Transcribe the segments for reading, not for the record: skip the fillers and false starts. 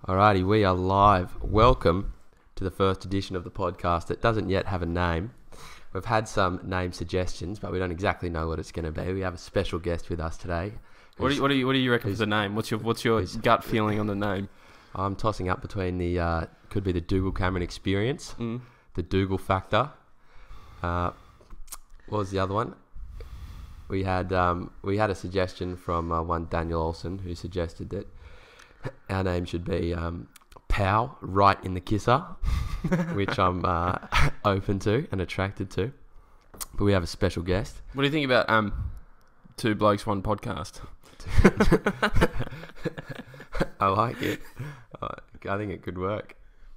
Alrighty, we are live. Welcome to the first edition of the podcast that doesn't yet have a name. We've had some name suggestions, but we don't exactly know what it's going to be. We have a special guest with us today. What do you reckon for the name? What's your gut feeling on the name? I'm tossing up between the could be the Dougal Cameron Experience, the Dougal Factor. What was the other one? We had a suggestion from one Daniel Olsen who suggested that our name should be Pow, right in the kisser, which I'm open to and attracted to. But we have a special guest. What do you think about Two Blokes, One Podcast? I like it. I think it could work.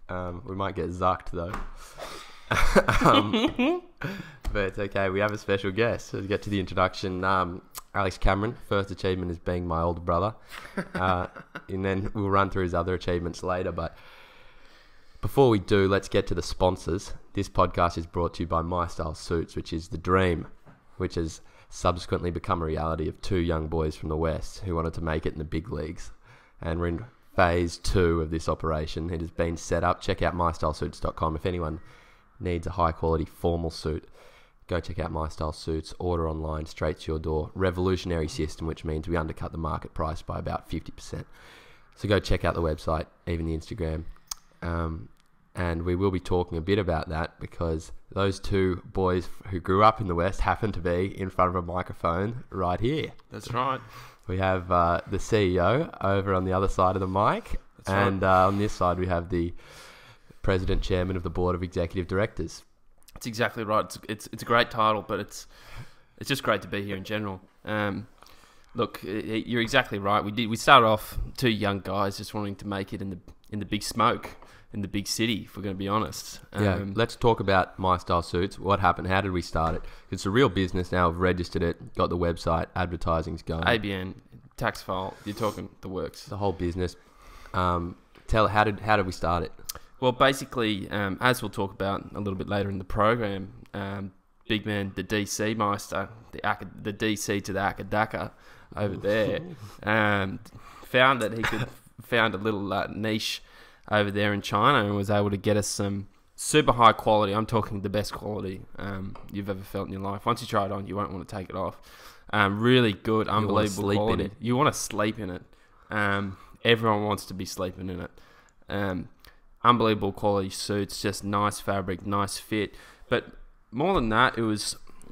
We might get zucked though. But it's okay. We have a special guest. So let's get to the introduction. Alex Cameron, first achievement is being my older brother. And then we'll run through his other achievements later. But before we do, let's get to the sponsors. This podcast is brought to you by My Style Suits, which is the dream, which has subsequently become a reality of two young boys from the West who wanted to make it in the big leagues. And we're in phase 2 of this operation. It has been set up. Check out mystylesuits.com. If anyone needs a high quality formal suit, go check out My Style Suits. Order online, straight to your door. Revolutionary system, which means we undercut the market price by about 50%. So go check out the website, even the Instagram. And we will be talking a bit about that because those two boys who grew up in the West happen to be in front of a microphone right here. That's right. We have the CEO over on the other side of the mic. That's and right. On this side we have the President, Chairman of the Board of Executive Directors. That's exactly right. It's a great title, but it's just great to be here in general. Look, you're exactly right. We started off two young guys just wanting to make it in the big smoke, in the big city, if we're going to be honest. Let's talk about My Style Suits. What happened? How did we start it? It's a real business now. I've registered it, got the website, advertising's going. ABN, tax file, you're talking the works. The whole business. How did we start it? Well, basically, as we'll talk about a little bit later in the program, big man, the DC Meister, the DC to the Akadaka over there, found that he could found a little niche over there in China and was able to get us some super high quality. I'm talking the best quality you've ever felt in your life. Once you try it on, you won't want to take it off. Really good, unbelievable quality. You want to sleep in it. Everyone wants to be sleeping in it. Unbelievable quality suits, just nice fabric, nice fit. But more than that,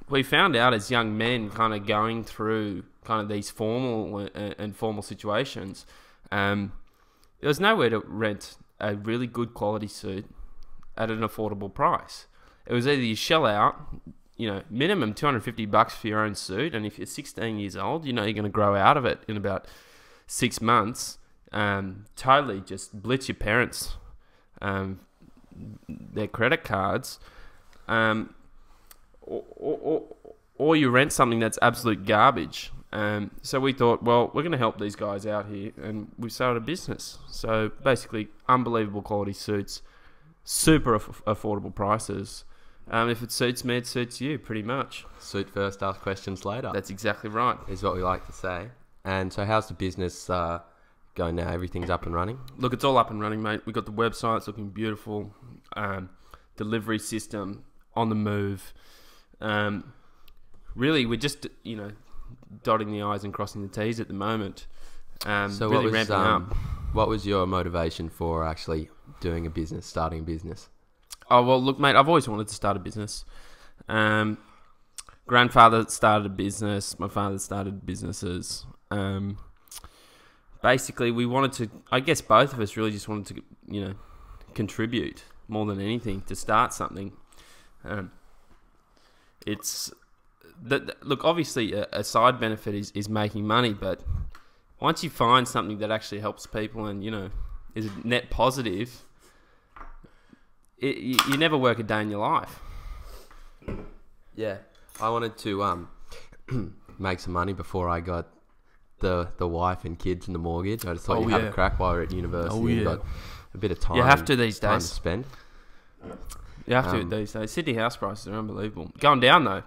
we found out as young men kind of going through kind of these formal and formal situations, there was nowhere to rent a really good quality suit at an affordable price. It was either you shell out, minimum $250 for your own suit, and if you're 16 years old, you're going to grow out of it in about 6 months. Totally just blitz your parents' their credit cards, or you rent something that's absolute garbage. So we thought, well, we're going to help these guys out here, and we started a business. So basically, unbelievable quality suits, super affordable prices. If it suits me, it suits you, pretty much. Suit first, ask questions later. That's exactly right. Is what we like to say. And so how's the business going now? Everything's up and running? Look, it's all up and running, mate. We've got the website, it's looking beautiful. Delivery system, on the move. Really, we're just, dotting the I's and crossing the T's at the moment. So really ramping up. What was your motivation for actually doing a business, starting a business? Oh, well, look, mate, I've always wanted to start a business. Grandfather started a business. My father started businesses. Basically, we wanted to, I guess both of us really just wanted to, contribute more than anything to start something. Look, obviously a side benefit is making money, but once you find something that actually helps people and, is a net positive, you never work a day in your life. Yeah. I wanted to make some money before I got the wife and kids and the mortgage. I just thought you'd have a crack while we're at university. You've got a bit of time. You have to these days. Time to spend. You have to these days. Sydney house prices are unbelievable. Going down though.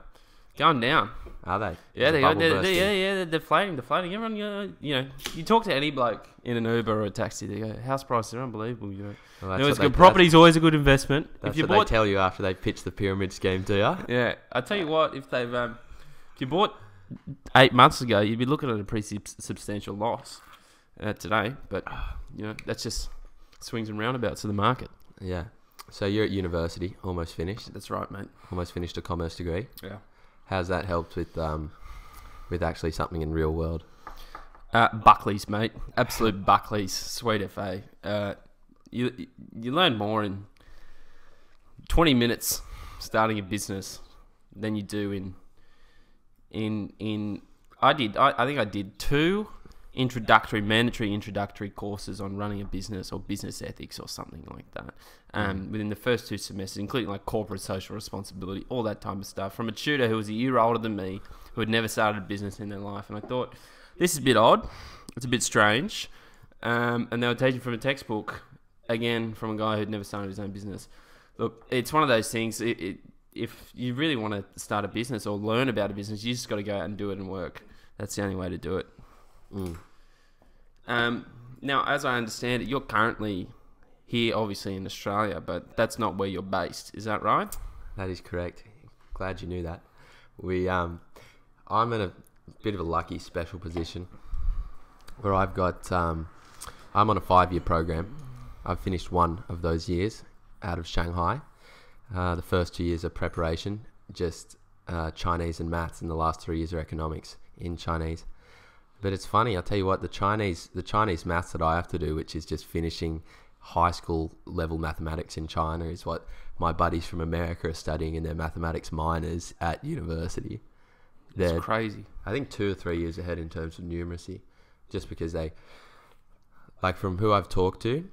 Going down. Are they? Yeah, Is the bubble bursting? they're deflating. Everyone, you talk to any bloke in an Uber or a taxi, they go, house prices are unbelievable. Well, It's good. Property's always a good investment. That's what they tell you after they pitch the pyramid scheme to you. Yeah, I tell you what, if you bought 8 months ago, you'd be looking at a pretty substantial loss today. But that's just swings and roundabouts of the market. Yeah. So you're at university, almost finished. That's right, mate. Almost finished a commerce degree. Yeah. How's that helped with actually something in real world? Buckley's, mate. Absolute Buckley's. Sweet FA. You learn more in 20 minutes starting a business than you do in I think I did 2 mandatory introductory courses on running a business or business ethics or something like that. Within the first 2 semesters, including like corporate social responsibility, all that type of stuff, from a tutor who was a year older than me, who had never started a business in their life. And I thought, this is a bit odd. It's a bit strange. And they were teaching from a textbook, again, from a guy who'd never started his own business. Look, it's one of those things, if you really want to start a business or learn about a business, you just got to go out and do it and work. That's the only way to do it. Now, as I understand it, you're currently here, obviously in Australia, but that's not where you're based. Is that right? That is correct. Glad you knew that. I'm in a bit of a lucky special position where I've got I'm on a 5-year program. I've finished 1 of those years out of Shanghai. The first 2 years are preparation, just Chinese and maths, and the last 3 years are economics in Chinese. But it's funny, I'll tell you what, the Chinese maths that I have to do, which is just finishing high school level mathematics in China, is what my buddies from America are studying in their mathematics minors at university. They're, it's crazy. I think 2 or 3 years ahead in terms of numeracy, just because they, like from who I've talked to,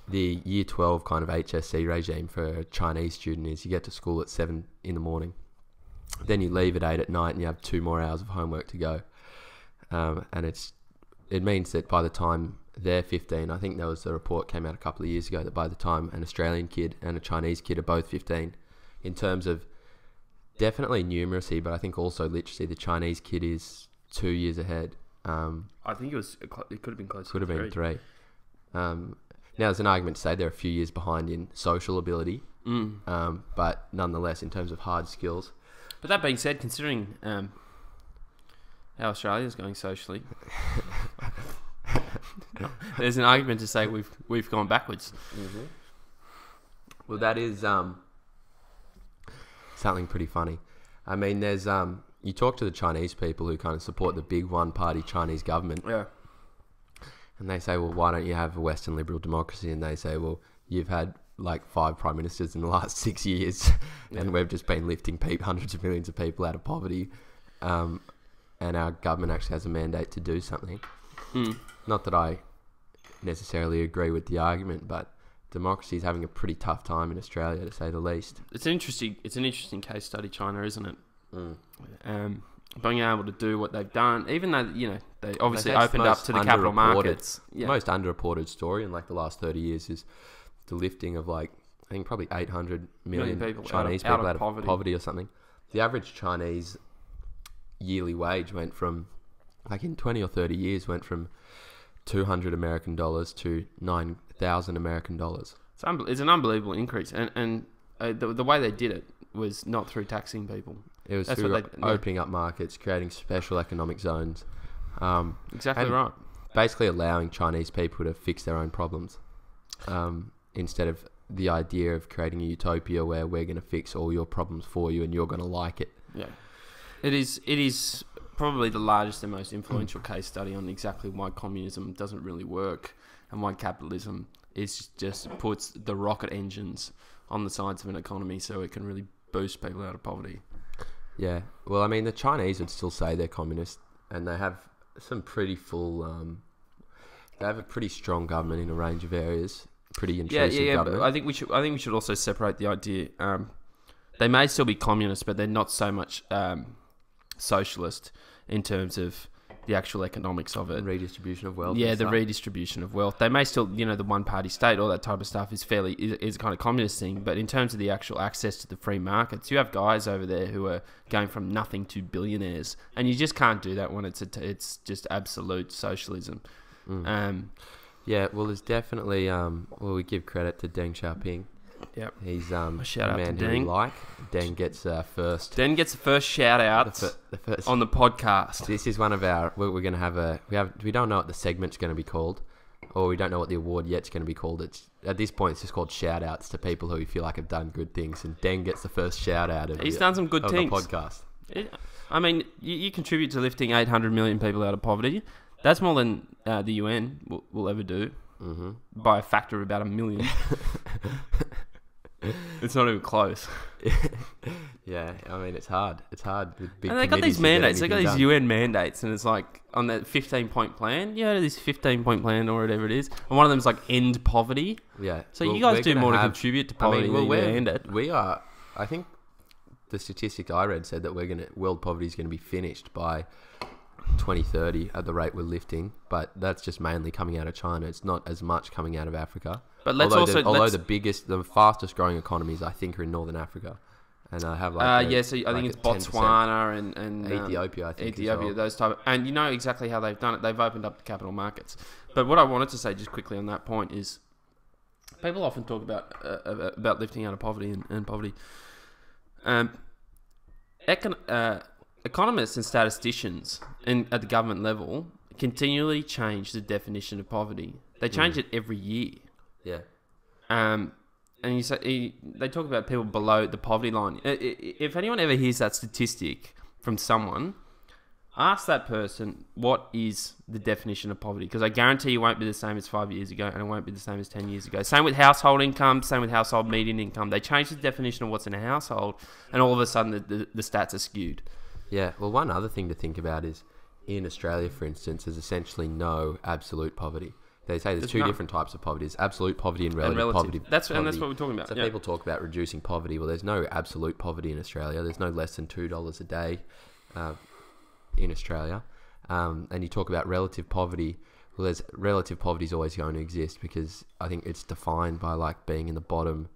the year 12 kind of HSC regime for a Chinese student is you get to school at 7 in the morning, then you leave at 8 at night and you have 2 more hours of homework to go. And it means that by the time they're 15, I think there was a report came out a couple of years ago that by the time an Australian kid and a Chinese kid are both 15, in terms of definitely numeracy, but I think also literacy, the Chinese kid is 2 years ahead. I think it could have been close. Could have been 3. Now there's an argument to say they're a few years behind in social ability, but nonetheless in terms of hard skills. But that being said, considering how Australia's going socially, there's an argument to say we've gone backwards. Mm-hmm. Well, that is something pretty funny. I mean, there's you talk to the Chinese people who kind of support the big one-party Chinese government, yeah, and they say, well, why don't you have a Western liberal democracy? And they say, well, you've had like 5 prime ministers in the last 6 years, and we've just been lifting hundreds of millions of people out of poverty. And our government actually has a mandate to do something. Not that I necessarily agree with the argument, but democracy is having a pretty tough time in Australia, to say the least. It's an interesting case study, China, isn't it? Being able to do what they've done, even though they obviously opened up to the capital markets. The most underreported story in like the last 30 years is the lifting of like I think probably 800 million Chinese people out of poverty or something. The average Chinese yearly wage went from, like in 20 or 30 years, went from $200 American to $9,000 American. It's an unbelievable increase, and the way they did it was not through taxing people. It was through opening up markets, creating special economic zones. Exactly right. Basically allowing Chinese people to fix their own problems, instead of the idea of creating a utopia where we're going to fix all your problems for you and you're going to like it. Yeah. It is probably the largest and most influential case study on exactly why communism doesn't really work and why capitalism is just puts the rocket engines on the sides of an economy so it can really boost people out of poverty. Yeah. Well, I mean, the Chinese would still say they're communist, and they have some pretty full... they have a pretty strong government in a range of areas. Pretty intrusive government. But I think we should also separate the idea. They may still be communist, but they're not so much... socialist in terms of the actual economics of it. And redistribution of wealth. Yeah, and the stuff. redistribution of wealth. They may still, the one-party state, all that type of stuff is a kind of communist thing. But in terms of the actual access to the free markets, you have guys over there who are going from nothing to billionaires, and you just can't do that when it's just absolute socialism. Yeah, well, there's definitely we give credit to Deng Xiaoping. Yep. He's shout a out man to who we Deng. like. Deng gets first. Den gets the first shout out The first. on the podcast. This is one of our. We're going to have we don't know what the segment's going to be called, or we don't know what the award yet's going to be called. It's at this point it's just called shout outs to people who we feel like have done good things, and Deng gets the first shout out of He's done some good of things. the podcast. I mean, you contribute to lifting 800 million people out of poverty. That's more than the UN will ever do, by a factor of about 1 million. It's not even close. Yeah, I mean it's hard. It's hard with big. And they got committees these to get mandates. They got anything these done. UN mandates, and it's like on that 15-point plan. Yeah, this 15-point plan or whatever it is, and one of them's like end poverty. Yeah. So well, you guys we're do gonna more to have- contribute to I poverty mean, well, than you end it. we are. I think the statistic I read said that world poverty is going to be finished by 2030 at the rate we're lifting, but that's just mainly coming out of China. It's not as much coming out of Africa. But let's although the fastest growing economies I think are in Northern Africa, and I have like so I think it's 10%. Botswana and Ethiopia. I think Ethiopia, as well. those type, and you know exactly how they've done it. They've opened up the capital markets. But what I wanted to say just quickly on that point is, people often talk about lifting out of poverty and poverty. Economists and statisticians at the government level continually change the definition of poverty. They change it every year. Yeah. And they talk about people below the poverty line. If anyone ever hears that statistic from someone, ask that person what is the definition of poverty, because I guarantee you won't be the same as 5 years ago, and it won't be the same as 10 years ago. Same with household income, same with household median income. They change the definition of what's in a household, and all of a sudden the stats are skewed. Yeah. Well, one other thing to think about is in Australia, for instance, there's essentially no absolute poverty. They say there's two none. different types of poverty. There's absolute poverty and relative poverty. And that's poverty. what we're talking about. So Yeah. people talk about reducing poverty. Well, there's no absolute poverty in Australia. There's no less than $2 a day in Australia. And you talk about relative poverty. Well, there's relative poverty is always going to exist because I think it's defined by like being in the bottom,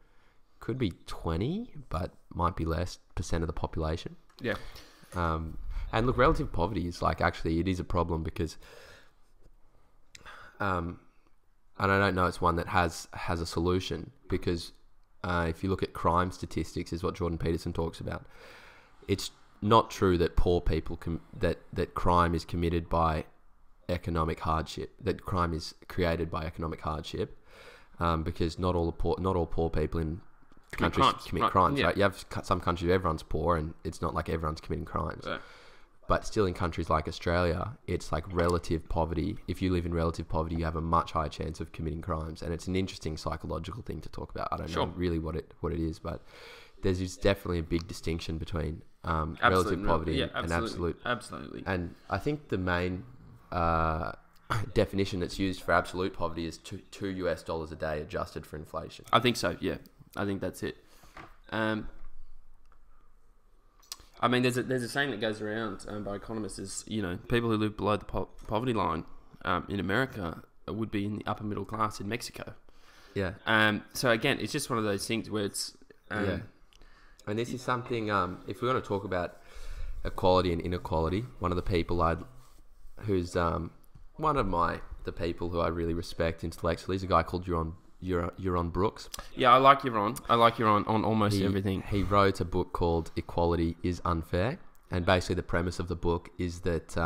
could be 20, but might be less % of the population. Yeah. And look, relative poverty is like actually it is a problem because, and I don't know it's one that has a solution because if you look at crime statistics, is what Jordan Peterson talks about. It's not true that poor people that crime is committed by economic hardship. That crime is created by economic hardship, because not all poor people in countries commit crimes. Yeah. Right? You have some countries where everyone's poor, and it's not like everyone's committing crimes. Yeah. But still, in countries like Australia, it's like relative poverty. If you live in relative poverty, you have a much higher chance of committing crimes, and it's an interesting psychological thing to talk about. I don't know really what it is, but there's definitely a big distinction between relative poverty and absolute. Absolutely. And I think the main definition that's used for absolute poverty is $2 a day adjusted for inflation. I think so. Yeah, I think that's it. I mean, there's a saying that goes around by economists is, people who live below the poverty line in America would be in the upper middle class in Mexico. Yeah. So again, it's just one of those things where it's yeah. And this is something. If we want to talk about equality and inequality, one of the people who's one of the people who I really respect intellectually is a guy called Euron Brooks. Yeah, I like Euron. On almost everything. He wrote a book called Equality is Unfair, and basically the premise of the book is that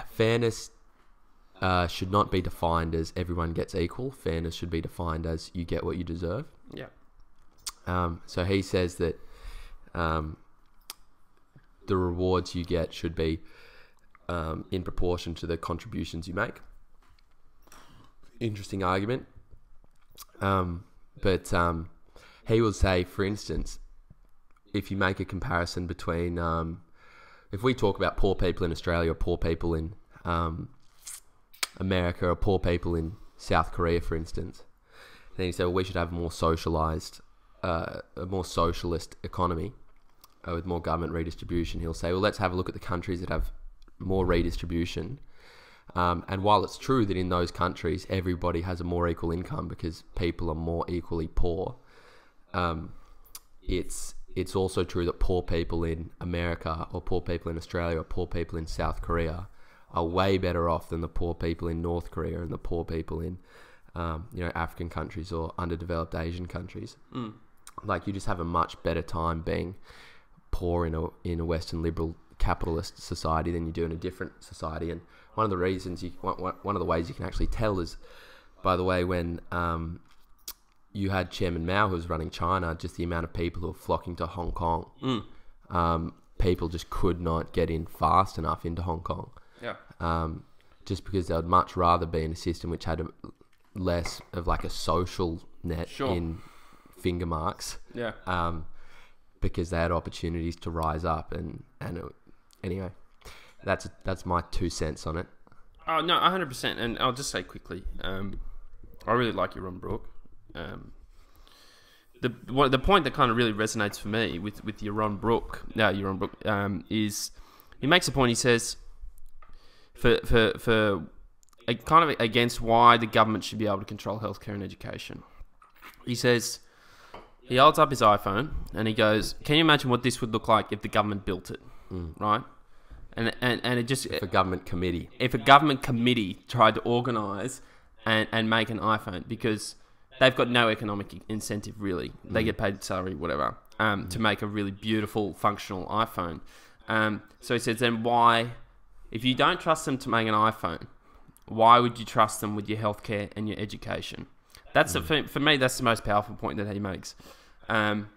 fairness should not be defined as everyone gets equal. Fairness should be defined as you get what you deserve. Yeah. So he says that the rewards you get should be in proportion to the contributions you make. Interesting argument. But he will say, for instance, if you make a comparison between, if we talk about poor people in Australia or poor people in America or poor people in South Korea, for instance, then he said, well, we should have a more socialized, a more socialist economy with more government redistribution. He'll say, well, let's have a look at the countries that have more redistribution. And while it's true that in those countries everybody has a more equal income because people are more equally poor, it's also true that poor people in America or poor people in Australia or poor people in South Korea are way better off than the poor people in North Korea and the poor people in African countries or underdeveloped Asian countries. Like, you just have a much better time being poor in a Western liberal capitalist society than you do in a different society. And one of the reasons one of the ways you can actually tell is, by the way, when you had Chairman Mao who was running China, just the amount of people who were flocking to Hong Kong. People just could not get in fast enough into Hong Kong. Yeah. Just because they would much rather be in a system which had less of like a social net in finger marks. Yeah. Because they had opportunities to rise up anyway, that's my 2 cents on it. Oh no, 100%. And I'll just say quickly, I really like Yaron Brook. The point that kind of really resonates for me with Yaron Brook is he makes a point. He says for kind of against why the government should be able to control healthcare and education. He says, he holds up his iPhone and he goes, "Can you imagine what this would look like if the government built it?" Right? And it just, if a government committee tried to organise and make an iPhone, because they've got no economic incentive really. They get paid salary, whatever, to make a really beautiful, functional iPhone. So he says, then why, if you don't trust them to make an iPhone, why would you trust them with your healthcare and your education? That's for me, that's the most powerful point that he makes. And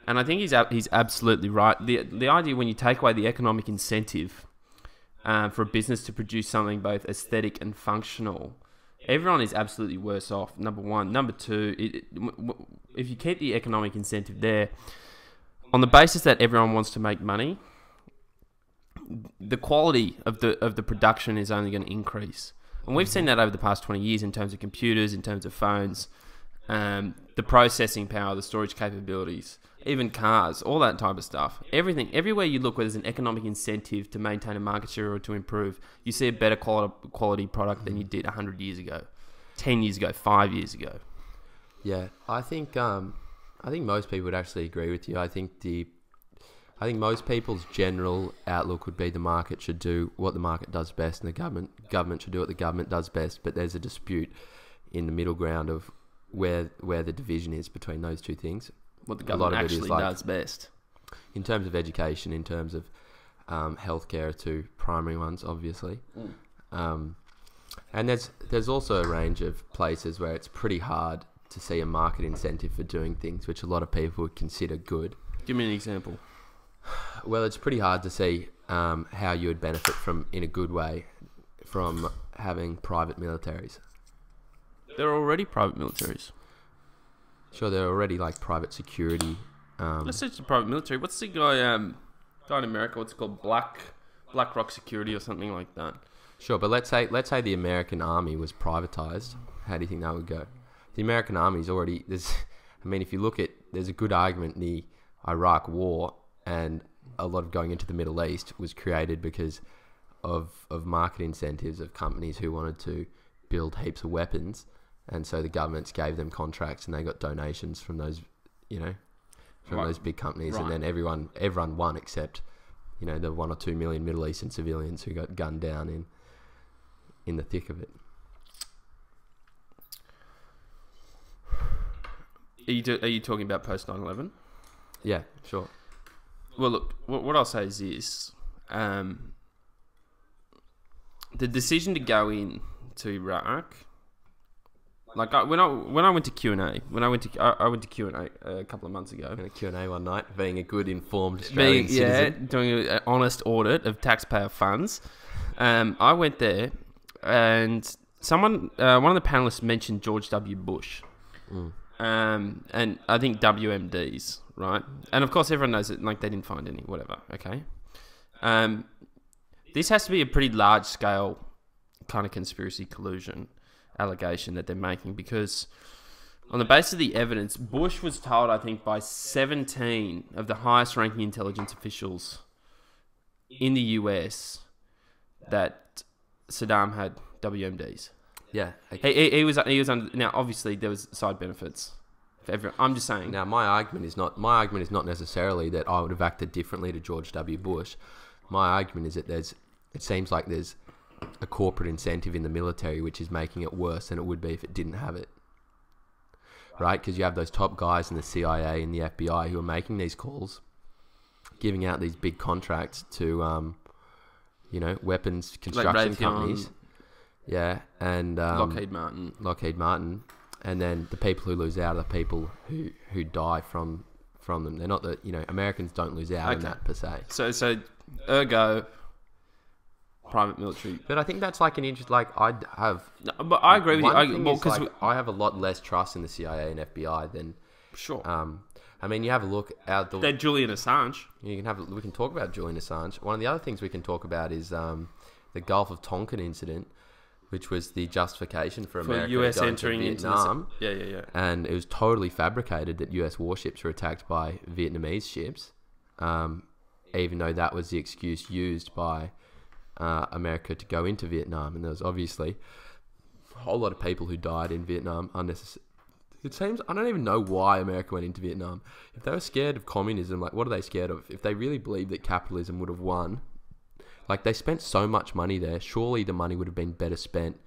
I think he's absolutely right. The idea when you take away the economic incentive for a business to produce something both aesthetic and functional, everyone is absolutely worse off, number one. Number two, if you keep the economic incentive there, on the basis that everyone wants to make money, the quality of the production is only going to increase. And we've seen that over the past 20 years in terms of computers, in terms of phones, the processing power, the storage capabilities, even cars, all that type of stuff. Everything, everywhere you look where there's an economic incentive to maintain a market share or to improve, you see a better quality product than you did 100 years ago, 10 years ago, 5 years ago. Yeah, I think most people would actually agree with you. I think most people's general outlook would be the market should do what the market does best, and the government should do what the government does best. But there's a dispute in the middle ground of where the division is between those two things. What the government actually does best. In terms of education, in terms of healthcare, are two primary ones, obviously. And there's also a range of places where it's pretty hard to see a market incentive for doing things which a lot of people would consider good. Give me an example. Well, it's pretty hard to see how you would benefit from, in a good way, from having private militaries. There are already private militaries. Sure, there are already like private security. Let's say it's a private military. What's the guy in America? What's it called? Black Rock Security or something like that. Sure, but let's say the American army was privatized. How do you think that would go? The American army is already if you look at, there's a good argument in the Iraq War, and a lot of going into the Middle East was created because of market incentives of companies who wanted to build heaps of weapons, and so the governments gave them contracts and they got donations from those, those big companies, and then everyone won except, the 1 or 2 million Middle Eastern civilians who got gunned down in the thick of it. Are you talking about post 9/11? Yeah, sure. Well, look, what I'll say is this: the decision to go in to Iraq, like when I went to Q&A, I went to Q&A a couple of months ago. In a Q&A one night, being a good informed Australian citizen, doing an honest audit of taxpayer funds. I went there, and one of the panelists mentioned George W. Bush. And I think WMDs, right? And of course, everyone knows that, like, they didn't find any, whatever, okay? This has to be a pretty large-scale kind of conspiracy collusion allegation that they're making, because on the basis of the evidence, Bush was told, I think, by 17 of the highest-ranking intelligence officials in the US that Saddam had WMDs. Yeah. Okay. He was under. Now, obviously, there was side benefits for everyone. I'm just saying. Now, my argument is not necessarily that I would have acted differently to George W. Bush. My argument is that it seems like there's a corporate incentive in the military which is making it worse than it would be if it didn't have it. Right? Because you have those top guys in the CIA and the FBI who are making these calls, giving out these big contracts to, weapons construction like companies. Yeah, and Lockheed Martin. And then the people who lose out are the people who die from them. They're not Americans don't lose out in that per se. So ergo, private military. But I think that's like an interest. Like I'd have. No, but I agree with you. Because I have a lot less trust in the CIA and FBI than. Sure. I mean, you have a look out the. They're Julian Assange. We can talk about Julian Assange. One of the other things we can talk about is the Gulf of Tonkin incident, which was the justification for America US going entering to Vietnam. Into yeah. And it was totally fabricated that US warships were attacked by Vietnamese ships, even though that was the excuse used by America to go into Vietnam. And there was obviously a whole lot of people who died in Vietnam unnecessarily. It seems, I don't even know why America went into Vietnam. If they were scared of communism, like what are they scared of? If they really believed that capitalism would have won, like they spent so much money there, surely the money would have been better spent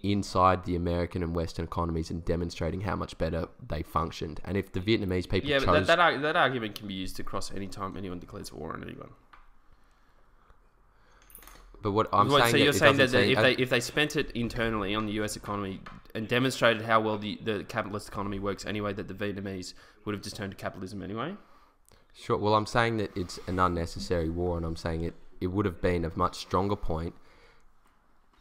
inside the American and Western economies and demonstrating how much better they functioned. And if the Vietnamese people chose... Yeah, but that argument can be used across any time anyone declares war on anyone. But what I'm saying... So you're saying that if they spent it internally on the US economy and demonstrated how well the capitalist economy works anyway, that the Vietnamese would have just turned to capitalism anyway? Sure. Well, I'm saying that it's an unnecessary war, and I'm saying it would have been a much stronger point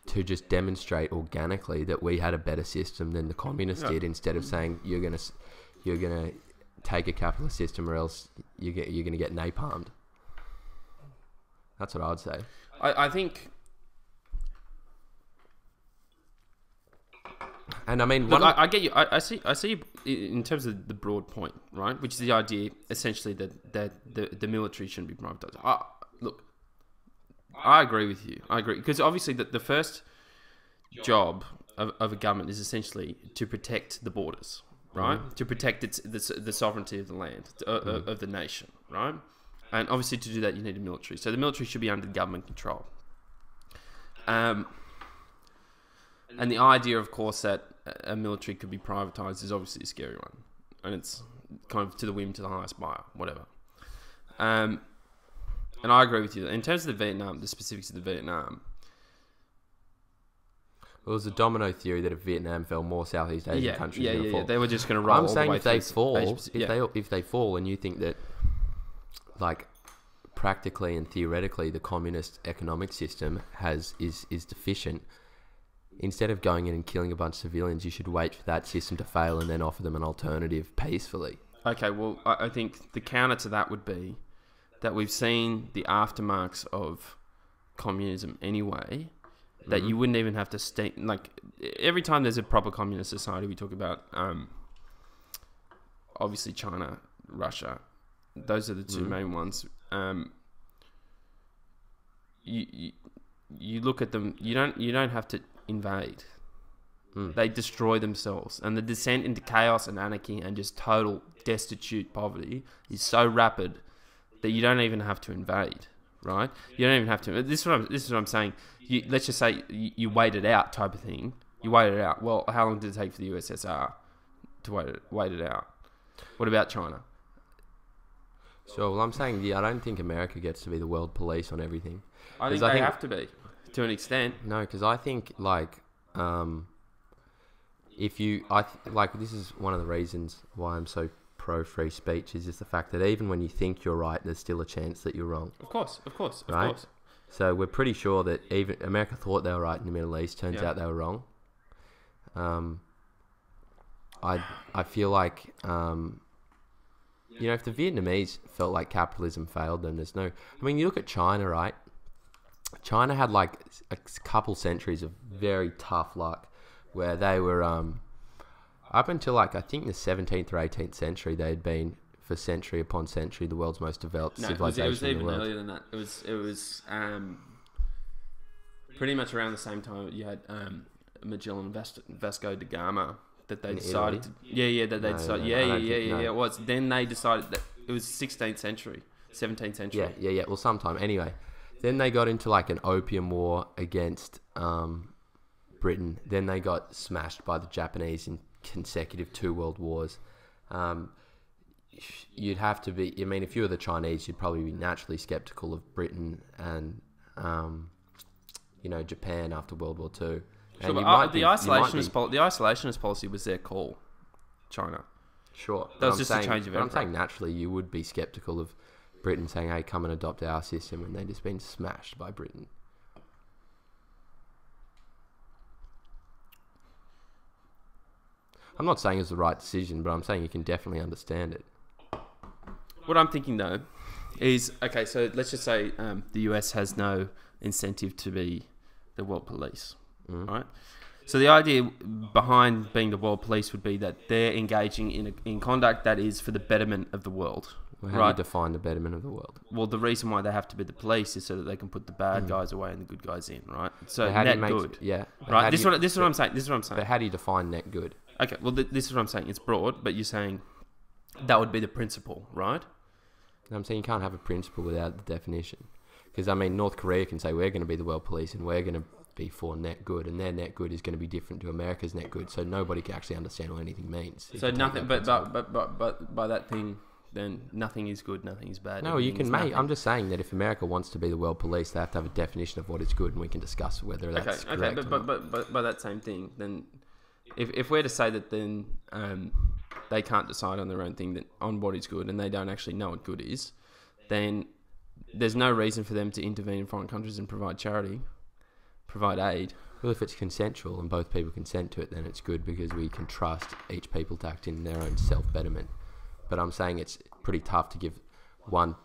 to just demonstrate organically that we had a better system than the communists did, instead of saying you're gonna take a capitalist system or else you're gonna get napalmed. That's what I would say. I think, and I mean, look, I get you. I see in terms of the broad point, right? Which is the idea, essentially, that the military shouldn't be privatized. Look, I agree with you. I agree, because obviously the first job of a government is essentially to protect the borders, right? To protect the sovereignty of the land, of the nation, right? And obviously to do that you need a military. So the military should be under government control. And the idea, of course, that a military could be privatized is obviously a scary one. And it's kind of to the whim, to the highest buyer, whatever. And I agree with you. In terms of the specifics of the Vietnam... Well, it was a domino theory that if Vietnam fell, more Southeast Asian countries were going to fall. They were just going to roll. I'm saying if they fall, if they fall, and you think that, like, practically and theoretically, the communist economic system is deficient, instead of going in and killing a bunch of civilians, you should wait for that system to fail and then offer them an alternative peacefully. Okay, well, I think the counter to that would be that we've seen the aftermarks of communism anyway. That you wouldn't even have to stay... Like, every time there's a proper communist society, we talk about, obviously, China, Russia. Those are the two main ones. You look at them, you don't have to invade. They destroy themselves. And the descent into chaos and anarchy and just total destitute poverty is so rapid that you don't even have to invade. Right? You don't even have to. This is what I'm saying. Let's just say you wait it out, type of thing. You wait it out. Well, how long did it take for the USSR to wait it out? What about China? So, well, I'm saying, I don't think America gets to be the world police on everything. I think they have to be, to an extent. No, because I think, like, this is one of the reasons why I'm so pro free speech, is just the fact that even when you think you're right, there's still a chance that you're wrong. Of course. Right? So we're pretty sure that even America thought they were right in the Middle East. Turns out they were wrong. I feel like, if the Vietnamese felt like capitalism failed them, there's no... I mean, you look at China, right? China had like a couple centuries of very tough luck where they were... up until, like, I think the 17th or 18th century, they had been, for century upon century, the world's most developed civilization in the world. It was even earlier than that. It was pretty much around the same time you had Magellan Vasco da Gama that they In decided to, that they decided it was. Then they decided that it was 16th century, 17th century. Yeah. Well, sometime anyway. Then they got into like an opium war against Britain. Then they got smashed by the Japanese in consecutive 2 world wars. You'd have to be. I mean, if you were the Chinese, you'd probably be naturally skeptical of Britain and Japan after World War II. Sure, but the isolationist policy was their call, China. Sure. That was just a change of empire. I'm saying naturally you would be skeptical of Britain saying, hey, come and adopt our system, and they've just been smashed by Britain. I'm not saying it's the right decision, but I'm saying you can definitely understand it. What I'm thinking, though, is, okay, so let's just say the US has no incentive to be the world police, right? So the idea behind being the world police would be that they're engaging in conduct that is for the betterment of the world. Well, how do you define the betterment of the world? Well, the reason why they have to be the police is so that they can put the bad guys away and the good guys in, right? So good. Yeah. Right. This is what I'm saying. But how do you define net good? Okay. Well, this is what I'm saying. It's broad, but you're saying that would be the principle, right? I'm saying you can't have a principle without the definition. Because, I mean, North Korea can say we're going to be the world police and we're going to be for net good, and their net good is going to be different to America's net good, so nobody can actually understand what anything means. So nothing, but by that thing, then nothing is good, nothing is bad. No, you can make. I'm just saying that if America wants to be the world police, they have to have a definition of what is good, and we can discuss whether that's correct. Okay, but by that same thing, then if we're to say that, then they can't decide on their own thing on what is good, and they don't actually know what good is, then there's no reason for them to intervene in foreign countries and provide charity, provide aid. Well, if it's consensual and both people consent to it, then it's good because we can trust each people to act in their own self-betterment. But I'm saying it's pretty tough to give one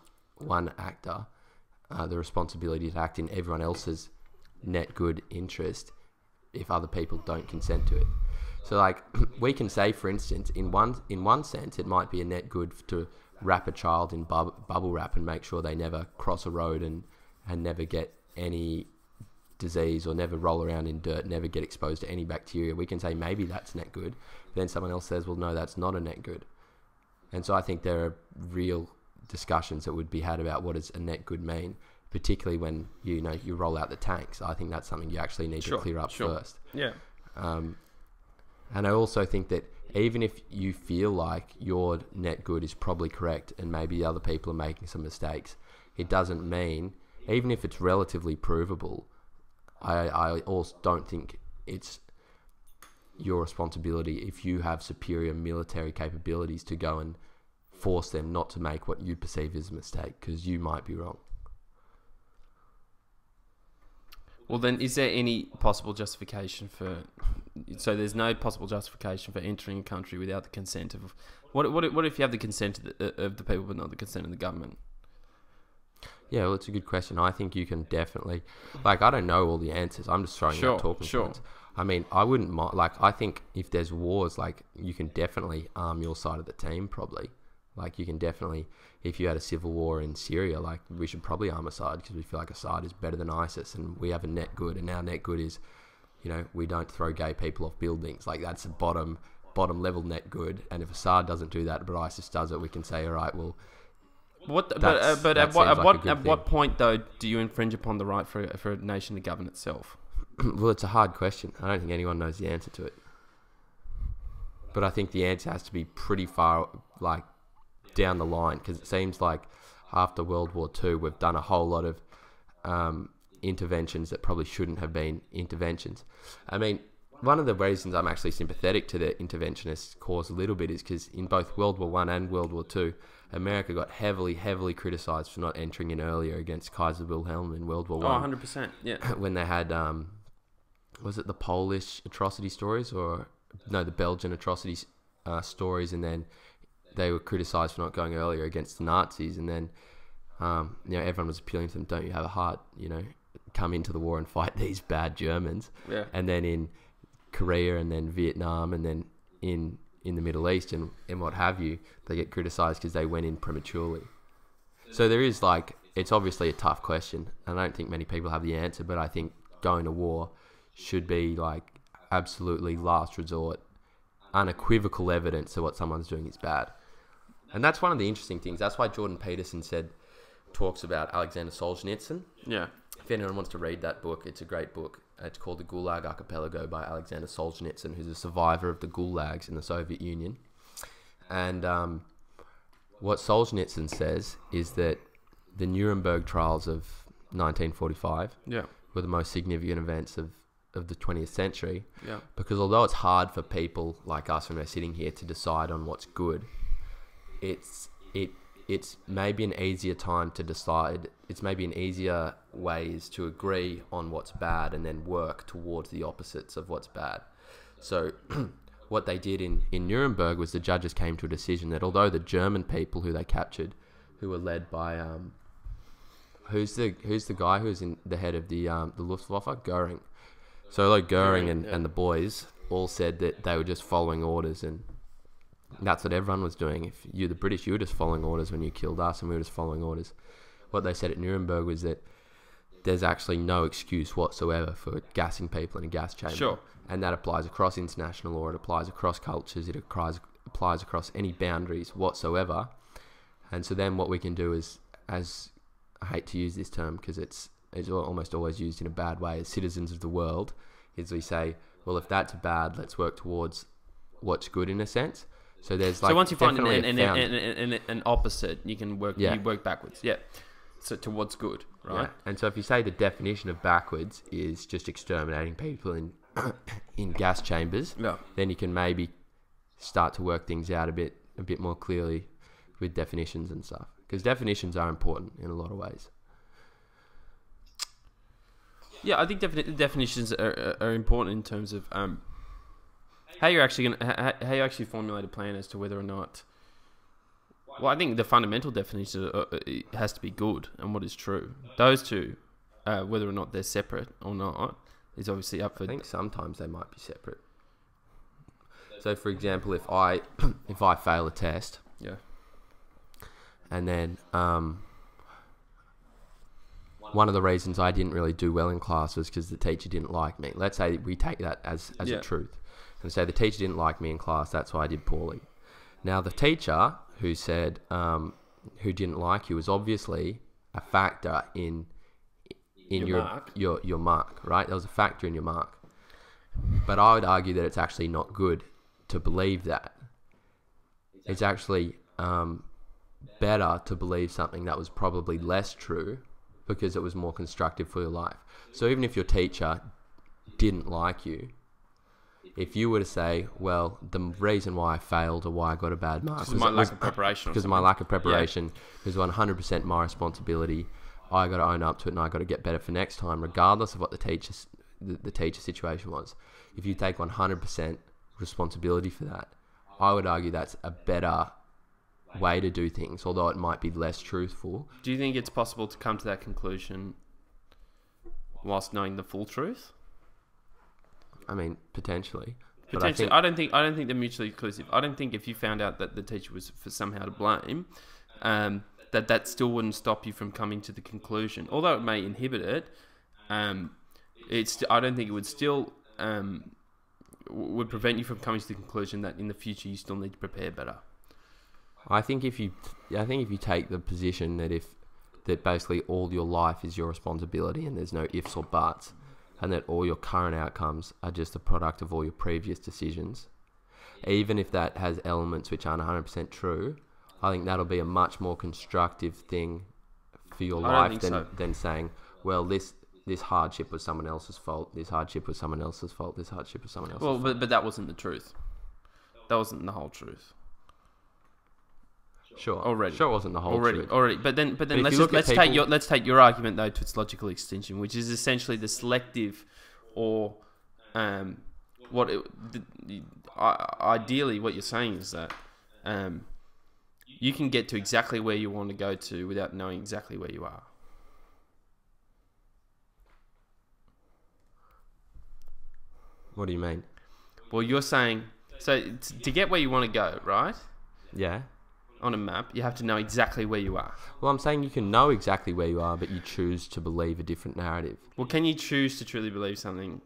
actor the responsibility to act in everyone else's net good interest if other people don't consent to it. So, like, we can say, for instance, in one sense, it might be a net good to wrap a child in bubble wrap and make sure they never cross a road and never get any disease or never roll around in dirt, never get exposed to any bacteria. We can say maybe that's net good. Then someone else says, well, no, that's not a net good. And so I think there are real discussions that would be had about what does a net good mean, particularly when you roll out the tanks. I think that's something you actually need to clear up first. Yeah. And I also think that even if you feel like your net good is probably correct and maybe other people are making some mistakes, it doesn't mean, even if it's relatively provable, I also don't think it's your responsibility if you have superior military capabilities to go and force them not to make what you perceive as a mistake, because you might be wrong. Well, then, is there any possible justification for... So there's no possible justification for entering a country without the consent of... What if you have the consent of the people but not the consent of the government? Yeah, well, it's a good question. I think you can definitely... Like, I don't know all the answers. I'm just throwing out talking points. I mean, I wouldn't mind... Like, I think if there's wars, like, you can definitely arm your side of the team, probably. Like, you can definitely... If you had a civil war in Syria, like, we should probably arm Assad because we feel like Assad is better than ISIS and we have a net good. And our net good is, we don't throw gay people off buildings. Like, that's a bottom level net good. And if Assad doesn't do that, but ISIS does it, we can say, all right, well... At what point, though, do you infringe upon the right for a nation to govern itself? Well, it's a hard question. I don't think anyone knows the answer to it. But I think the answer has to be pretty far, like, down the line, because it seems like after World War II, we've done a whole lot of interventions that probably shouldn't have been interventions. I mean, one of the reasons I'm actually sympathetic to the interventionist cause a little bit is because in both World War I and World War II, America got heavily criticised for not entering in earlier against Kaiser Wilhelm in World War I. 100%, yeah. When they had, was it the Polish atrocity stories or, no, the Belgian atrocity stories, and then they were criticised for not going earlier against the Nazis, and then everyone was appealing to them, don't you have a heart, come into the war and fight these bad Germans. Yeah. And then in Korea and then Vietnam and then in the Middle East and what have you, they get criticised because they went in prematurely. So there is, like, it's obviously a tough question, and I don't think many people have the answer, but I think going to war should be like absolutely last resort, unequivocal evidence that what someone's doing is bad. And that's one of the interesting things. That's why Jordan Peterson talks about Alexander Solzhenitsyn. Yeah. If anyone wants to read that book, it's a great book. It's called The Gulag Archipelago by Alexander Solzhenitsyn, who's a survivor of the gulags in the Soviet Union. And what Solzhenitsyn says is that the Nuremberg trials of 1945 were the most significant events of the 20th century. Yeah. Because although it's hard for people like us when we're sitting here to decide on what's good, it's maybe an easier time to decide. It's maybe an easier ways to agree on what's bad and then work towards the opposites of what's bad. So what they did in Nuremberg was the judges came to a decision that although the German people who they captured, who were led by who's the guy who's in the head of the Luftwaffe? Goering. So like Goering and the boys all said that they were just following orders, and that's what everyone was doing. If you're the British, you were just following orders when you killed us, and we were just following orders. What they said at Nuremberg was that there's actually no excuse whatsoever for gassing people in a gas chamber. Sure. And that applies across international law, it applies across cultures, it applies across any boundaries whatsoever. And so then what we can do is, as I hate to use this term because it's almost always used in a bad way, as citizens of the world, is we say, well, if that's bad, let's work towards what's good in a sense. So there's like, so once you find definitely an opposite, you can work. Yeah. You work backwards. Yeah. So to what's good, right? Yeah. And so if you say the definition of backwards is just exterminating people in gas chambers, then you can maybe start to work things out a bit more clearly with definitions and stuff, because definitions are important in a lot of ways. Yeah, I think definitions are important in terms of how you actually formulate a plan as to whether or not. Well, I think the fundamental definition has to be good and what is true. Those two, whether or not they're separate or not, is obviously up for. I think sometimes they might be separate. So, for example, if I fail a test, and then one of the reasons I didn't really do well in class was because the teacher didn't like me. Let's say we take that as a truth, and say the teacher didn't like me in class. That's why I did poorly. Now, the teacher who said who didn't like you was obviously a factor in your mark, right? There was a factor in your mark. But I would argue that it's actually not good to believe that. It's actually better to believe something that was probably less true because it was more constructive for your life. So even if your teacher didn't like you, if you were to say, well, the reason why I failed or why I got a bad mark was my lack of preparation. Because of my lack of preparation. It was 100% my responsibility. I got to own up to it, and I got to get better for next time, regardless of what the teacher situation was. If you take 100% responsibility for that, I would argue that's a better way to do things, although it might be less truthful. Do you think it's possible to come to that conclusion whilst knowing the full truth? I mean, potentially. Potentially, I don't think they're mutually exclusive. I don't think if you found out that the teacher was somehow to blame, that still wouldn't stop you from coming to the conclusion. Although it may inhibit it, I don't think it would still would prevent you from coming to the conclusion that in the future you still need to prepare better. I think if you take the position that basically all your life is your responsibility and there's no ifs or buts, and that all your current outcomes are just a product of all your previous decisions, even if that has elements which aren't 100% true, I think that'll be a much more constructive thing for your life than saying, well, this hardship was someone else's fault, this hardship was someone else's fault, this hardship was someone else's fault. Well, but that wasn't the truth. That wasn't the whole truth. Sure, already. Sure, it wasn't the whole truth. Already, but then let's take your argument though to its logical extension, which is essentially the selective, or ideally what you're saying is that you can get to exactly where you want to go to without knowing exactly where you are. What do you mean? Well, you're saying to get where you want to go, right? Yeah. on a map. You have to know exactly where you are. Well, I'm saying you can know exactly where you are, but you choose to believe a different narrative. Well, can you choose to truly believe something?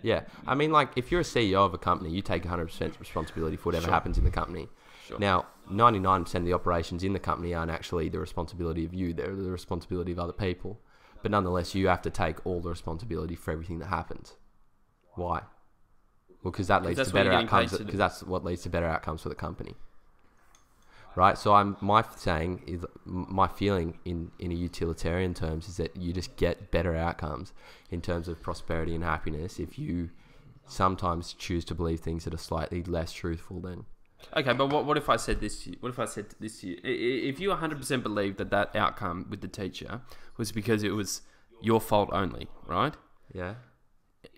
Yeah. I mean, like, if you're a CEO of a company, you take 100% responsibility for whatever happens in the company. Sure. Now, 99% of the operations in the company aren't actually the responsibility of you. They're the responsibility of other people. But nonetheless, you have to take all the responsibility for everything that happens. Why? Well, because that leads to better outcomes. Because that's what leads to better outcomes for the company. Right? So my feeling in a utilitarian terms is that you just get better outcomes in terms of prosperity and happiness if you sometimes choose to believe things that are slightly less truthful than. Okay, but what if I said this to you? What if I said this to you? If you 100% believe that outcome with the teacher was because it was your fault only, right? Yeah.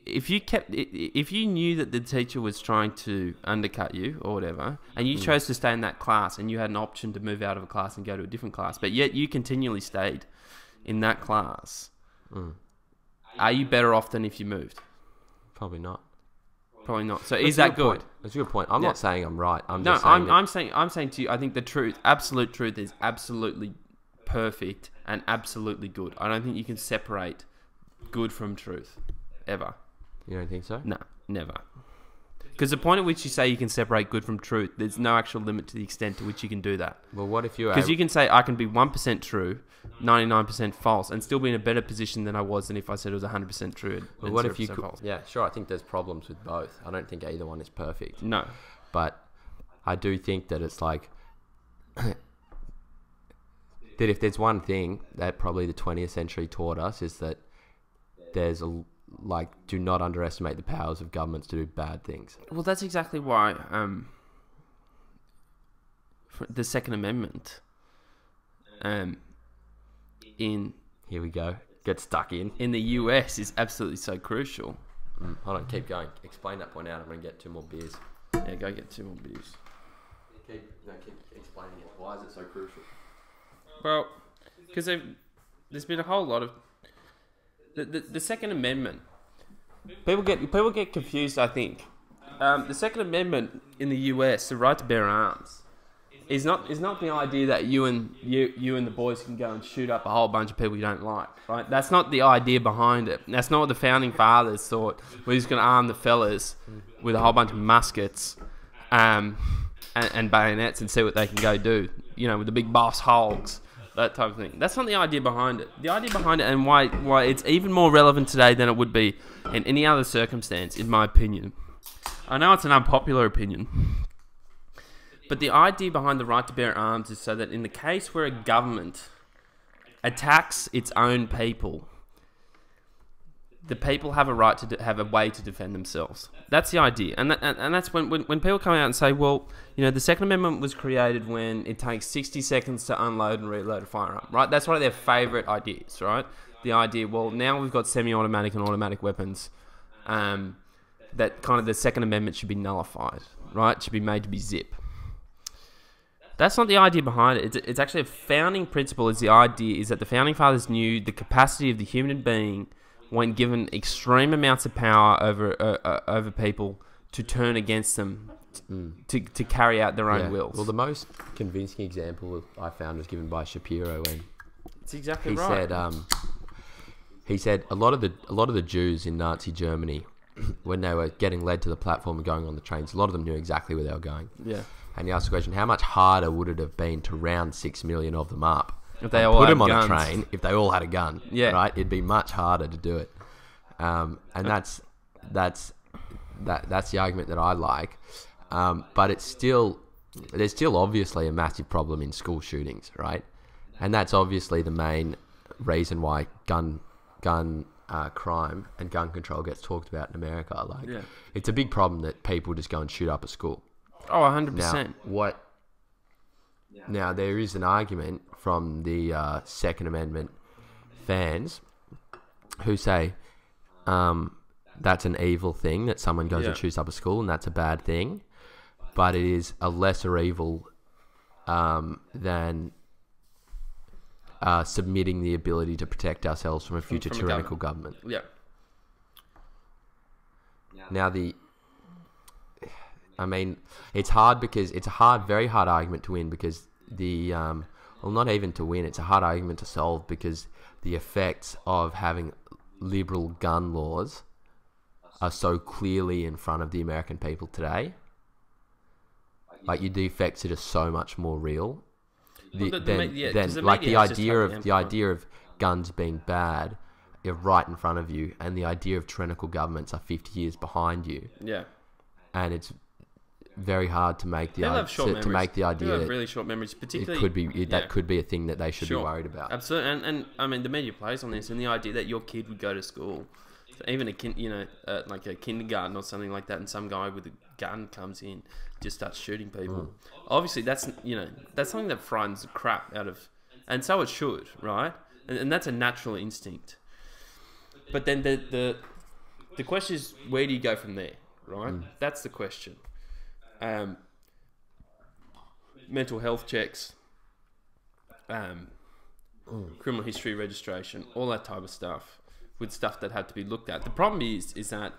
If you knew that the teacher was trying to undercut you or whatever, and you chose to stay in that class, and you had an option to move out of a class and go to a different class, but yet you continually stayed in that class, are you better off than if you moved? Probably not. Probably not. So is that good? That's a good point. I'm not saying I'm right. I'm saying to you, I think the truth, absolute truth, is absolutely perfect and absolutely good. I don't think you can separate good from truth ever. You don't think so? No, never. Because the point at which you say you can separate good from truth, there's no actual limit to the extent to which you can do that. Well, what if you... Because you can say, I can be 1% true, 99% false, and still be in a better position than I was than if I said it was 100% true and what if you false. Yeah, sure, I think there's problems with both. I don't think either one is perfect. No. But I do think that it's like... that if there's one thing that probably the 20th century taught us is that there's do not underestimate the powers of governments to do bad things. Well, that's exactly why the Second Amendment in... Here we go. Get stuck in. In the US is absolutely so crucial. Hold on, keep going. Explain that point out. I'm going to get 2 more beers. Yeah, go get 2 more beers. Keep explaining it. Why is it so crucial? Well, because there's been a whole lot of... The Second Amendment, people get confused, I think. The Second Amendment in the US, the right to bear arms, is not the idea that you and the boys can go and shoot up a whole bunch of people you don't like, right? That's not the idea behind it. That's not what the founding fathers thought. We're just going to arm the fellas with a whole bunch of muskets and bayonets and see what they can go do, with the big boss hogs. That type of thing. That's not the idea behind it. The idea behind it, and why it's even more relevant today than it would be in any other circumstance, in my opinion. I know it's an unpopular opinion, but the idea behind the right to bear arms is so that in the case where a government attacks its own people, the people have a right to have a way to defend themselves. That's the idea, and that's when people come out and say, well, the Second Amendment was created when it takes 60 seconds to unload and reload a firearm, right? That's one of their favourite ideas, right? The idea, well, now we've got semi-automatic and automatic weapons, that kind of the Second Amendment should be nullified, right? It should be made to be zip. That's not the idea behind it. It's actually a founding principle. Is the idea is that the founding fathers knew the capacity of the human being, when given extreme amounts of power over people, to turn against them, to carry out their own wills. Well, the most convincing example I found was given by Shapiro when it's exactly right. He said a lot of the Jews in Nazi Germany, when they were getting led to the platform and going on the trains, a lot of them knew exactly where they were going. Yeah. And he asked the question, how much harder would it have been to round 6 million of them up? If they all put had them on guns. a train, if they all had a gun, right? It'd be much harder to do it, and that's the argument that I like. But there's still obviously a massive problem in school shootings, right? And that's obviously the main reason why gun crime and gun control gets talked about in America. It's a big problem that people just go and shoot up a school. Oh, 100%. Now, there is an argument from the Second Amendment fans who say that's an evil thing, that someone goes and shoots up a school, and that's a bad thing. But it is a lesser evil than submitting the ability to protect ourselves from a future tyrannical government. Yeah. Now, it's hard because it's a very hard argument to win, because well, not even to win. It's a hard argument to solve because the effects of having liberal gun laws are so clearly in front of the American people today. Like, the effects are just so much more real. The idea of guns being bad are right in front of you, and the idea of tyrannical governments are 50 years behind you. Yeah, and it's very hard to make the idea have really short memories. Particularly, that could be a thing that they should be worried about. Absolutely, and I mean the media plays on this, and the idea that your kid would go to school, even like a kindergarten or something like that, and some guy with a gun comes in, just starts shooting people. Obviously, that's something that frightens the crap out of, and so it should, right? And that's a natural instinct. But then the question is, where do you go from there, right? That's the question. Mental health checks, criminal history registration, all that type of stuff, with stuff that had to be looked at. The problem is that,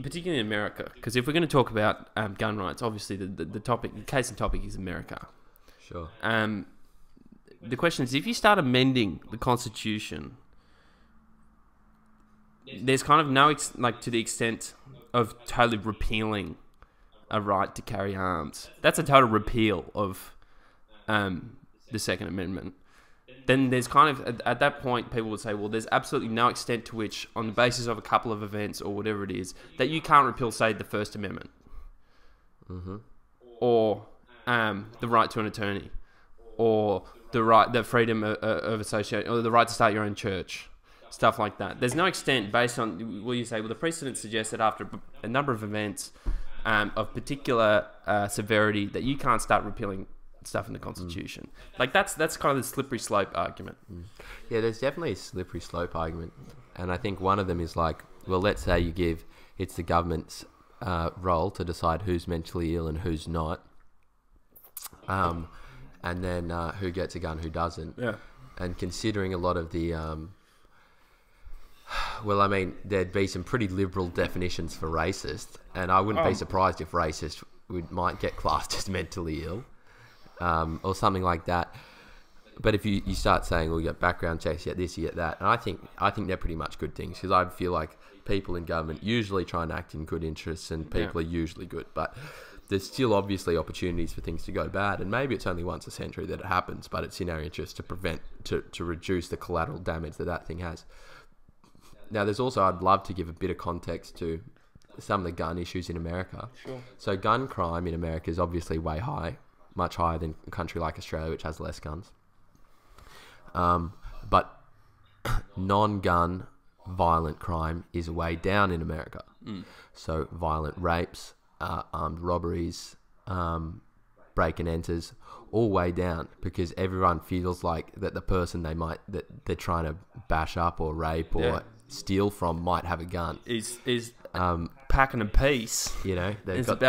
particularly in America, because if we're going to talk about gun rights, obviously the case and topic is America. Sure. The question is, if you start amending the Constitution, there's kind of no to the extent of totally repealing a right to carry arms. That's a total repeal of the Second Amendment. Then there's kind of, at that point, people would say, well, there's absolutely no extent to which, on the basis of a couple of events or whatever it is, that you can't repeal, say, the First Amendment. Or the right to an attorney. Or the freedom of association, or the right to start your own church. Stuff like that. There's no extent based on, well, you say, well, the precedent suggests that after a number of events of particular severity, that you can't start repealing stuff in the Constitution. Like, that's kind of the slippery slope argument. Yeah, there's definitely a slippery slope argument. And I think one of them is like, well, let's say it's the government's role to decide who's mentally ill and who's not. And then who gets a gun, who doesn't. Yeah. And considering a lot of the... well, I mean, there'd be some pretty liberal definitions for racist, and I wouldn't be surprised if racist might get classed as mentally ill, or something like that. But if you start saying, well, you get background checks, you get this, you get that, and I think they're pretty much good things, because I feel like people in government usually try and act in good interests, and people are usually good, but there's still obviously opportunities for things to go bad, and maybe it's only once a century that it happens, but it's in our interest to reduce the collateral damage that thing has. Now, there's also, I'd love to give a bit of context to some of the gun issues in America. Sure. So gun crime in America is obviously way high, much higher than a country like Australia, which has less guns. But non-gun violent crime is way down in America. So violent rapes, armed robberies, break and enters, all way down, because everyone feels like that the person that they're trying to bash up or rape or steal from might have a gun. Is packing a piece. You know, they've got a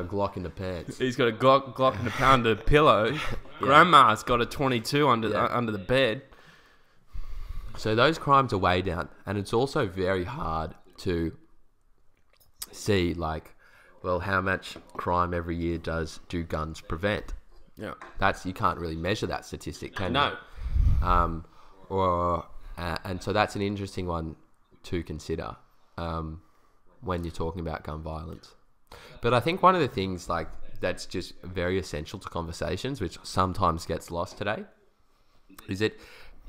Glock in the pants. He's got a Glock in the pound of pillow. Grandma's got a 22 under the bed. So those crimes are way down, and it's also very hard to see, like, well, how much crime every year do guns prevent? Yeah, you can't really measure that statistic, can you? No. And so that's an interesting one to consider when you're talking about gun violence. But I think one of the things that's just very essential to conversations, which sometimes gets lost today, is that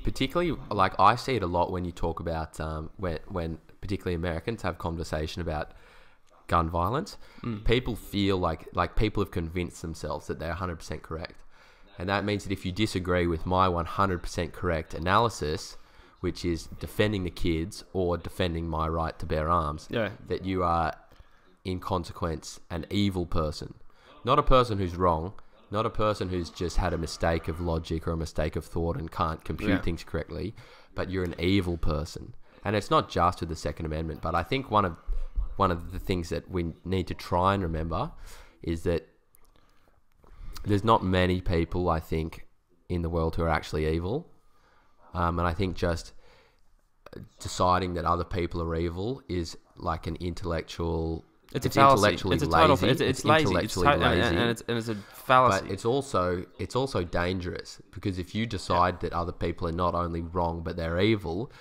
particularly, I see it a lot when you talk about when particularly Americans have conversation about gun violence. People feel like people have convinced themselves that they're 100% correct. And that means that if you disagree with my 100% correct analysis, which is defending the kids or defending my right to bear arms, that you are, in consequence, an evil person. Not a person who's wrong, not a person who's just had a mistake of logic or a mistake of thought and can't compute things correctly, but you're an evil person. And it's not just with the Second Amendment, but I think one of the things that we need to try and remember is that there's not many people, I think, in the world who are actually evil. And I think just deciding that other people are evil is like an intellectual It's a fallacy. intellectually It's a total. lazy. It's lazy. Intellectually it's lazy. and it's a fallacy. But it's also dangerous, because if you decide that other people are not only wrong but they're evil,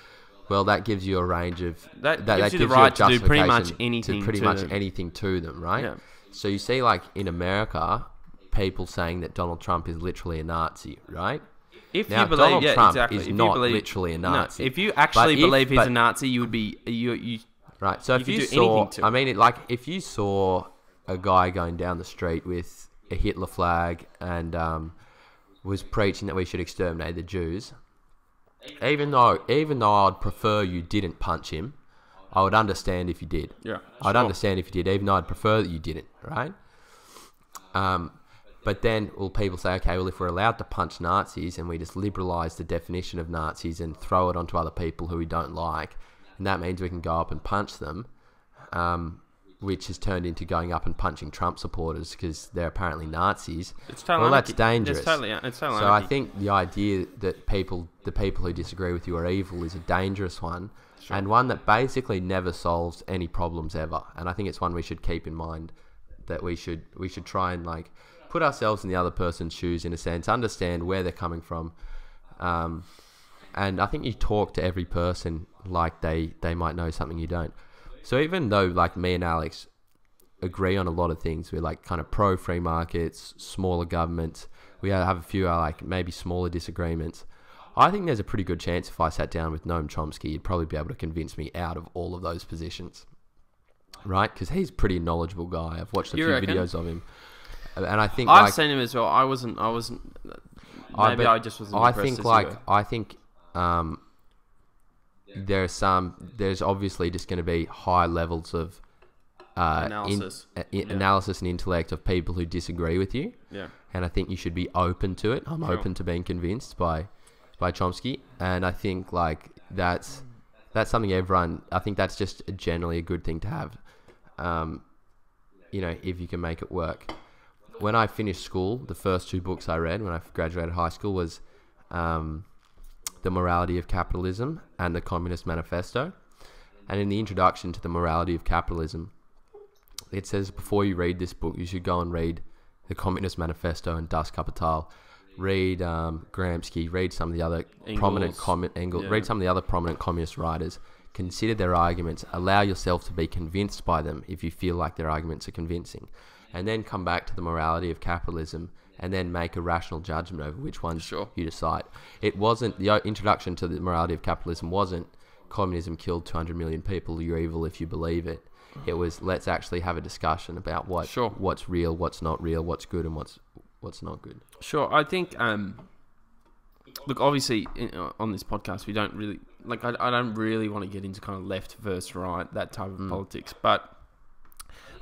well, that gives you a range of that gives you the right to do pretty much anything anything to them, right? Yeah. So you see, like in America, people saying that Donald Trump is literally a Nazi, right? If Now, you believe, Donald Trump exactly. is If not you believe, literally a Nazi. No, if you actually believe he's a Nazi, you would be you. Right. So if you you could do saw, anything to I mean, if you saw a guy going down the street with a Hitler flag and was preaching that we should exterminate the Jews, even though I'd prefer you didn't punch him, I would understand if you did. Yeah. I'd understand if you did, even though I'd prefer that you didn't, right? But then, well, people say, okay, well, if we're allowed to punch Nazis and we just liberalise the definition of Nazis and throw it onto other people who we don't like, and that means we can go up and punch them, which has turned into going up and punching Trump supporters because they're apparently Nazis. Well, that's dangerous. It's totally so anarchy. I think the idea that the people who disagree with you are evil is a dangerous one, Sure. and one that basically never solves any problems ever. And I think it's one we should keep in mind, that we should try and like put ourselves in the other person's shoes, in a sense, understand where they're coming from, and I think you talk to every person like they might know something you don't. So even though like me and Alex agree on a lot of things, we're like kind of pro free markets, smaller government, we have a few like maybe smaller disagreements, I think there's a pretty good chance if I sat down with Noam Chomsky, he'd probably be able to convince me out of all of those positions, right? Because he's a pretty knowledgeable guy. I've watched a few videos of him, and I think I've seen him as well. I wasn't. Maybe I just wasn't. I think there's obviously just going to be high levels of analysis and intellect of people who disagree with you. Yeah. And I think you should be open to it. I'm open to being convinced by Chomsky, and I think like that's something everyone. I think that's just generally a good thing to have. If you can make it work. When I finished school, the first two books I read when I graduated high school was The Morality of Capitalism and The Communist Manifesto. And in the introduction to The Morality of Capitalism, it says before you read this book, you should go and read The Communist Manifesto and Das Kapital. Read Gramsci. Read some of the other prominent Read some of the other prominent communist writers. Consider their arguments. Allow yourself to be convinced by them if you feel like their arguments are convincing, and then come back to The Morality of Capitalism, and then make a rational judgment over which ones you decide. It wasn't the introduction to The Morality of Capitalism wasn't communism killed 200 million people. You're evil if you believe it. It was let's actually have a discussion about what's real, what's not real, what's good, and what's not good. Sure, I think. Look, obviously, on this podcast, we don't really I don't really want to get into kind of left versus right, that type of politics. But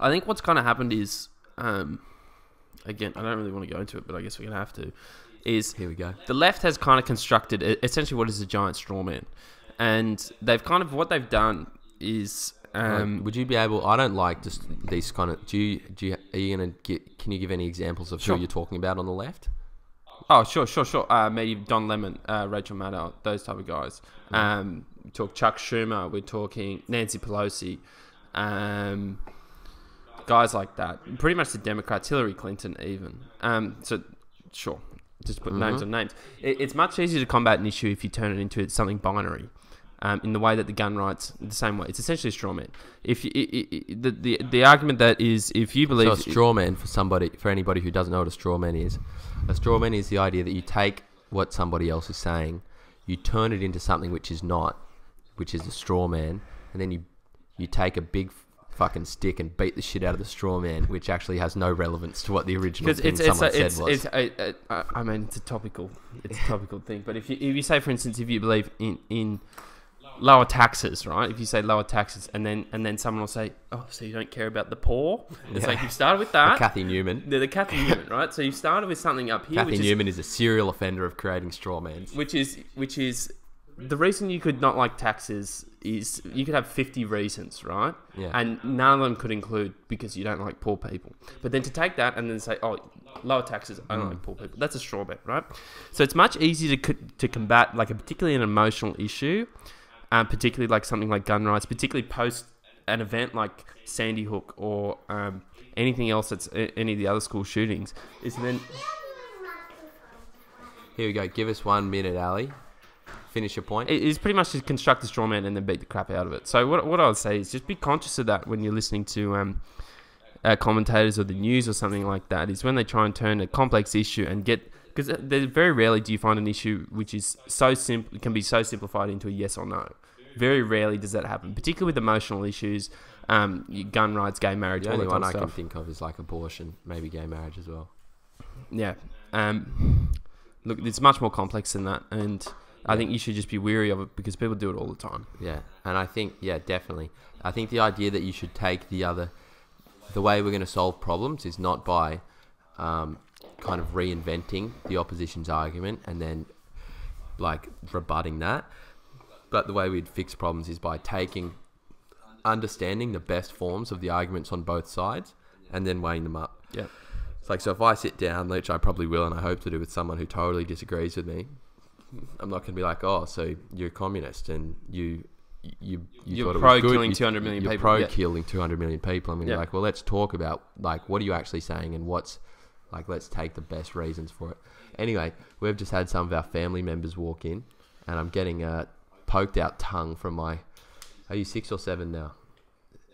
I think what's kind of happened is, again, I don't really want to go into it, but I guess we're gonna have to. Here we go. The left has kind of constructed essentially what is a giant straw man, and they've kind of what they've done is. Would you be able? I don't like just these kind of. Are you gonna get? Can you give any examples of who you're talking about on the left? Oh, sure. Maybe Don Lemon, Rachel Maddow, those type of guys. We talk Chuck Schumer. We're talking Nancy Pelosi, guys like that. Pretty much the Democrats, Hillary Clinton, even. Just put names on names. It's much easier to combat an issue if you turn it into something binary. In the way that the gun rights, the same way, it's essentially a straw man. If the argument that is, if you believe, so a straw man for anybody who doesn't know what a straw man is the idea that you take what somebody else is saying, you turn it into something which is not, which is a straw man, and then you take a big fucking stick and beat the shit out of the straw man, which actually has no relevance to what the original thing someone said was. I mean, it's a topical thing. But if you say, for instance, if you believe in lower taxes, right? If you say lower taxes, and then someone will say, "Oh, so you don't care about the poor?" It's like you started with that. Kathy Newman. The Kathy Newman, right? So you started with something up here. Kathy Newman is a serial offender of creating straw mans. Which is the reason you could not like taxes is you could have 50 reasons, right? Yeah. And none of them could include because you don't like poor people. But then to take that and then say, "Oh, lower taxes, I don't like poor people," that's a straw man, right? So it's much easier to combat like particularly an emotional issue. Particularly like something like gun rights, particularly post an event like Sandy Hook or anything else that's any of the other school shootings is then... Here we go. Give us 1 minute, Ali. Finish your point. It's pretty much just construct a straw man and then beat the crap out of it. So what I would say is just be conscious of that when you're listening to commentators or the news or something like that, is when they try and turn a complex issue and get... Because very rarely do you find an issue which is so simple, can be so simplified into a yes or no. Very rarely does that happen, particularly with emotional issues, gun rights, gay marriage, The all only that one kind I of can stuff. think of is like abortion, maybe gay marriage as well. Yeah. Look, it's much more complex than that, and I think you should just be wary of it because people do it all the time. Yeah, and I think, definitely. I think the idea that you should take the way we're going to solve problems is not by kind of reinventing the opposition's argument and then like rebutting that, but the way we'd fix problems is by understanding the best forms of the arguments on both sides and then weighing them up. Yeah. It's like, so if I sit down, which I probably will, and I hope to do, with someone who totally disagrees with me, I'm not going to be like, oh, so you're a communist and you're thought pro it was good. killing 200 million you're people. pro Yeah. killing 200 million people. I'm going to Yeah. be like, well, let's talk about, like, what are you actually saying and what's, like, let's take the best reasons for it. Anyway, we've just had some of our family members walk in and I'm getting a poked out tongue from my, are you 6 or 7 now?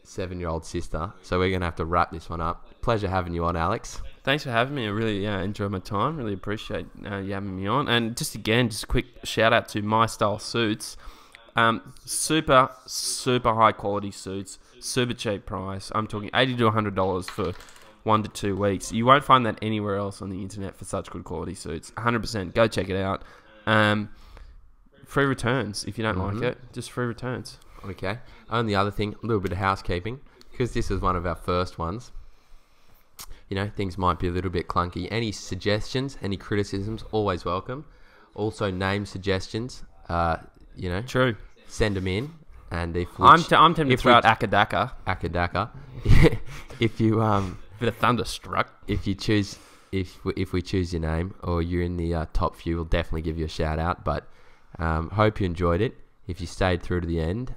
7-year-old sister. So we're going to have to wrap this one up. Pleasure having you on, Alex. Thanks for having me. I really enjoyed my time. Really appreciate you having me on. And just a quick shout out to My Style Suits. Super, super high quality suits. Super cheap price. I'm talking $80 to $100 for 1 to 2 weeks. You won't find that anywhere else on the internet for such good quality suits. 100%. Go check it out. Free returns if you don't like it. Just free returns. Okay. Only other thing, a little bit of housekeeping, because this is one of our first ones. You know, things might be a little bit clunky. Any suggestions, any criticisms, always welcome. Also, name suggestions, True. send them in. And if I'm tempted to throw out Akadaka. Akadaka. If you Bit of Thunderstruck. if you choose, if we choose your name or you're in the top few, we'll definitely give you a shout out. But hope you enjoyed it. If you stayed through to the end,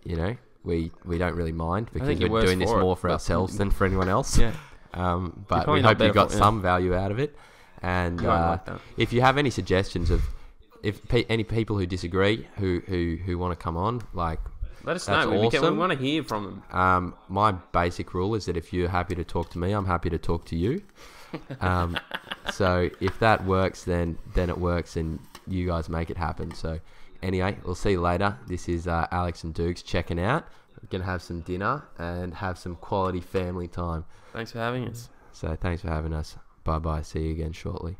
you know, we don't really mind because we're doing this more for ourselves than for anyone else. Yeah. But we hope you got some value out of it. And like that. if you have any suggestions of any people who disagree who want to come on, like, Let us that's know. awesome. We want to hear from them. My basic rule is that if you're happy to talk to me, I'm happy to talk to you. So if that works, then it works, and you guys make it happen. So anyway, we'll see you later. This is Alex and Dukes checking out. We're going to have some dinner and have some quality family time. Thanks for having us. So thanks for having us. Bye-bye. See you again shortly.